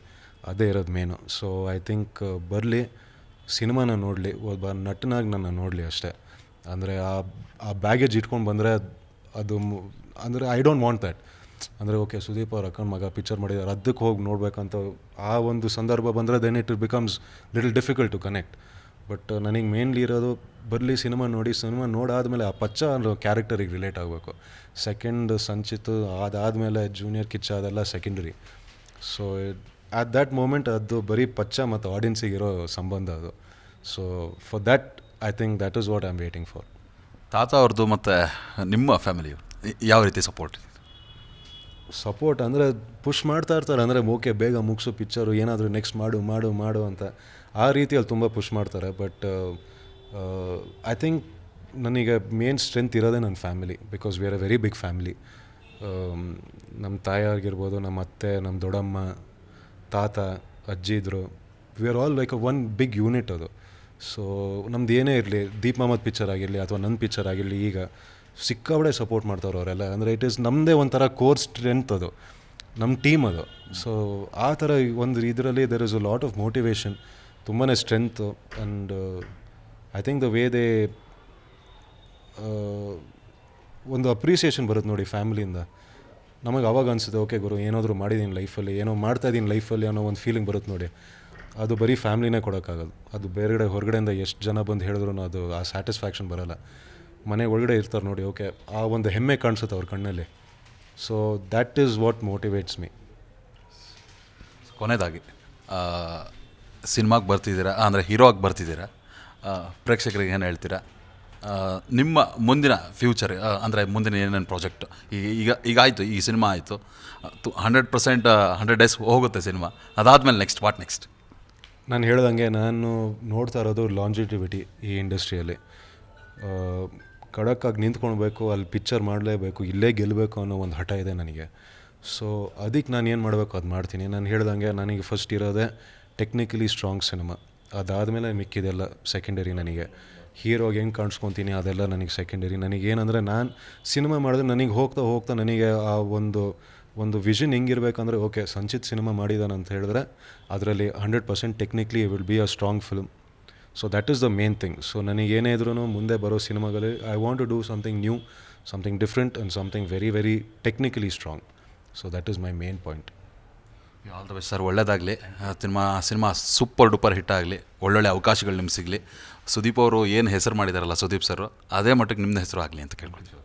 ಅದೇ ಇರೋದು ಮೇನು. ಸೊ ಐ ಥಿಂಕ್ ಬರಲಿ, ಸಿನಿಮಾನ ನೋಡಲಿ, ಒಬ್ಬ ನಟನಾಗಿ ನನ್ನ ನೋಡಲಿ ಅಷ್ಟೇ. ಅಂದರೆ ಆ ಬ್ಯಾಗೇಜ್ ಇಟ್ಕೊಂಡು ಬಂದರೆ ಅದು ಅಂದರೆ ಐ ಡೋಂಟ್ ವಾಂಟ್ ದ್ಯಾಟ್. ಅಂದರೆ ಓಕೆ ಸುದೀಪ್ ಅವ್ರ ಅಕ್ಕನ ಮಗ ಪಿಕ್ಚರ್ ಮಾಡಿದ್ದಾರೆ, ಅದಕ್ಕೆ ಹೋಗಿ ನೋಡಬೇಕಂತ ಆ ಒಂದು ಸಂದರ್ಭ ಬಂದರೆ then it becomes little difficult to connect. But ನನಗೆ ಮೇನ್ಲಿ ಇರೋದು ಬರಲಿ, ಸಿನಿಮಾ ನೋಡಿ, ಸಿನಿಮಾ ನೋಡಾದಮೇಲೆ ಆ ಪಚ್ಚ ಅನ್ನೋ ಕ್ಯಾರೆಕ್ಟರಿಗೆ ರಿಲೇಟ್ ಆಗಬೇಕು. ಸೆಕೆಂಡ್ ಸಂಚಿತ್ ಅದಾದಮೇಲೆ ಜೂನಿಯರ್ ಕಿಚ್ಚ ಅದೆಲ್ಲ secondary. So at that moment ಅದು ಬರೀ ಪಚ್ಚ ಮತ್ತು ಆಡಿಯನ್ಸಿಗಿರೋ ಸಂಬಂಧ ಅದು. So for that I think that is what I am waiting for. ತಾತ ಅವ್ರದ್ದು ಮತ್ತು ನಿಮ್ಮ ಫ್ಯಾಮಿಲಿಯವರು ಯಾವ ರೀತಿ ಸಪೋರ್ಟ್ ಅಂದರೆ ಪುಷ್ ಮಾಡ್ತಾ ಇರ್ತಾರೆ. ಅಂದರೆ ಓಕೆ ಬೇಗ ಮುಗಿಸು ಪಿಕ್ಚರು, ಏನಾದರೂ ನೆಕ್ಸ್ಟ್ ಮಾಡು ಅಂತ ಆ ರೀತಿಯಲ್ಲಿ ತುಂಬ ಪುಷ್ ಮಾಡ್ತಾರೆ. ಬಟ್ ಐ ಥಿಂಕ್ ನನಗೆ ಮೇನ್ ಸ್ಟ್ರೆಂತ್ ಇರೋದೇ ನನ್ನ family, because we are a very big family. ನಮ್ಮ ತಾಯಿ ಆಗಿರ್ಬೋದು, ನಮ್ಮ ಅತ್ತೆ, ನಮ್ಮ ದೊಡ್ಡಮ್ಮ, ತಾತ, ಅಜ್ಜಿ ಇದ್ದರು, we are all like one big unit ಅದು. ಸೊ ನಮ್ದು ಏನೇ ಇರಲಿ, ದೀಪ್ ಮೊಹಮ್ಮದ್ ಪಿಕ್ಚರ್ ಆಗಿರಲಿ ಅಥವಾ ನನ್ನ ಪಿಕ್ಚರ್ ಆಗಿರಲಿ, ಈಗ ಸಿಕ್ಕಾಬಡೆ ಸಪೋರ್ಟ್ ಮಾಡ್ತಾರೆ ಅವರೆಲ್ಲ. ಅಂದರೆ ಇಟ್ ಈಸ್ ನಮ್ಮದೇ ಒಂಥರ ಕೋರ್ ಸ್ಟ್ರೆಂತ್ ಅದು, ನಮ್ಮ ಟೀಮ್ ಅದು. ಸೊ ಆ ಥರ ಒಂದು ಇದರಲ್ಲಿ there is a lot of motivation, ತುಂಬಾ strength. And I think the way they ಒಂದು ಅಪ್ರಿಸಿಯೇಷನ್ ಬರುತ್ತೆ ನೋಡಿ ಫ್ಯಾಮಿಲಿಯಿಂದ. ನಮಗೆ ಅವಾಗ ಅನಿಸುತ್ತೆ ಓಕೆ ಗುರು ಏನಾದರೂ ಮಾಡಿದ್ದೀನಿ ಲೈಫಲ್ಲಿ, ಏನೋ ಮಾಡ್ತಾಯಿದ್ದೀನಿ ಲೈಫಲ್ಲಿ ಅನ್ನೋ ಒಂದು ಫೀಲಿಂಗ್ ಬರುತ್ತೆ ನೋಡಿ. ಅದು ಬರೀ ಫ್ಯಾಮ್ಲಿನೇ ಕೊಡೋಕ್ಕಾಗೋದು. ಅದು ಬೇರೆಗಡೆ ಹೊರಗಡೆಯಿಂದ ಎಷ್ಟು ಜನ ಬಂದು ಹೇಳಿದ್ರು ಅದು ಆ ಸ್ಯಾಟಿಸ್ಫ್ಯಾಕ್ಷನ್ ಬರೋಲ್ಲ. ಮನೆ ಒಳಗಡೆ ಇರ್ತಾರೆ ನೋಡಿ, ಓಕೆ ಆ ಒಂದು ಹೆಮ್ಮೆ ಕಾಣಿಸುತ್ತೆ ಅವ್ರ ಕಣ್ಣಲ್ಲಿ. So that is what motivates me. ಕೊನೆಯದಾಗಿ ಸಿನಿಮಾಗೆ ಬರ್ತಿದ್ದೀರಾ, ಅಂದರೆ ಹೀರೋ ಆಗಿ ಬರ್ತಿದ್ದೀರಾ, ಪ್ರೇಕ್ಷಕರಿಗೆ ಏನು ಹೇಳ್ತೀರಾ? ನಿಮ್ಮ ಮುಂದಿನ ಫ್ಯೂಚರ್ ಅಂದರೆ ಮುಂದಿನ ಏನೇನು ಪ್ರಾಜೆಕ್ಟ್ ಈಗ ಆಯಿತು, ಈ ಸಿನಿಮಾ ಆಯಿತು, 100% 100 days ಹೋಗುತ್ತೆ ಸಿನಿಮಾ, ಅದಾದಮೇಲೆ ವಾಟ್ ನೆಕ್ಸ್ಟ್? ನಾನು ಹೇಳ್ದಂಗೆ ನಾನು ನೋಡ್ತಾ ಇರೋದು ಲಾಂಜಿಟಿವಿಟಿ ಈ ಇಂಡಸ್ಟ್ರಿಯಲ್ಲಿ. ಖಡಕ್ಕಾಗಿ ನಿಂತ್ಕೊಳ್ಬೇಕು, ಅಲ್ಲಿ ಪಿಕ್ಚರ್ ಮಾಡಲೇಬೇಕು, ಇಲ್ಲೇ ಗೆಲ್ಲಬೇಕು ಅನ್ನೋ ಒಂದು ಹಠ ಇದೆ ನನಗೆ. ಸೊ ಅದಕ್ಕೆ ನಾನು ಏನು ಮಾಡಬೇಕು ಅದು ಮಾಡ್ತೀನಿ. ನಾನು ಹೇಳ್ದಂಗೆ ನನಗೆ ಫಸ್ಟ್ ಇರೋದೇ ಟೆಕ್ನಿಕಲಿ ಸ್ಟ್ರಾಂಗ್ ಸಿನಿಮಾ, ಅದಾದಮೇಲೆ ಮಿಕ್ಕಿದೆಲ್ಲ ಸೆಕೆಂಡರಿ. ನನಗೆ ಹೀರೋಗೆ ಹೆಂಗೆ ಕಾಣಿಸ್ಕೊತೀನಿ ಅದೆಲ್ಲ ನನಗೆ ಸೆಕೆಂಡರಿ. ನನಗೇನಂದರೆ ನಾನು ಸಿನಿಮಾ ಮಾಡಿದ್ರೆ ನನಗೆ ಹೋಗ್ತಾ ಹೋಗ್ತಾ ನನಗೆ ಆ ಒಂದು ವಿಷನ್ ಹೆಂಗಿರ್ಬೇಕಂದ್ರೆ, ಓಕೆ ಸಂಚಿತ್ ಸಿನಿಮಾ ಮಾಡಿದಾನೆ ಅಂತ ಹೇಳಿದ್ರೆ ಅದರಲ್ಲಿ 100% technically will be a strong film. So that is the main thing. So ನನಗೇನೇ ಇದ್ರೂ ಮುಂದೆ ಬರೋ ಸಿನಿಮಾಗಳಲ್ಲಿ I want to do something new, something different and something very very technically strong. So that is my main point. All the best sir, ಒಳ್ಳೆಯದಾಗಲಿ. Cinema super duper hit ಆಗಲಿ, ಒಳ್ಳೊಳ್ಳೆ ಅವಕಾಶಗಳು ನಿಮ್ಗೆ ಸಿಗಲಿ. ಸುದೀಪ್ ಅವರು ಏನು ಹೆಸರು ಮಾಡಿದಾರಲ್ಲ ಸುದೀಪ್ ಸರ್, ಅದೇ ಮಟ್ಟಕ್ಕೆ ನಿಮ್ಮದು ಹೆಸರು ಆಗಲಿ ಅಂತ ಕೇಳ್ಕೊಳ್ತೀವಿ.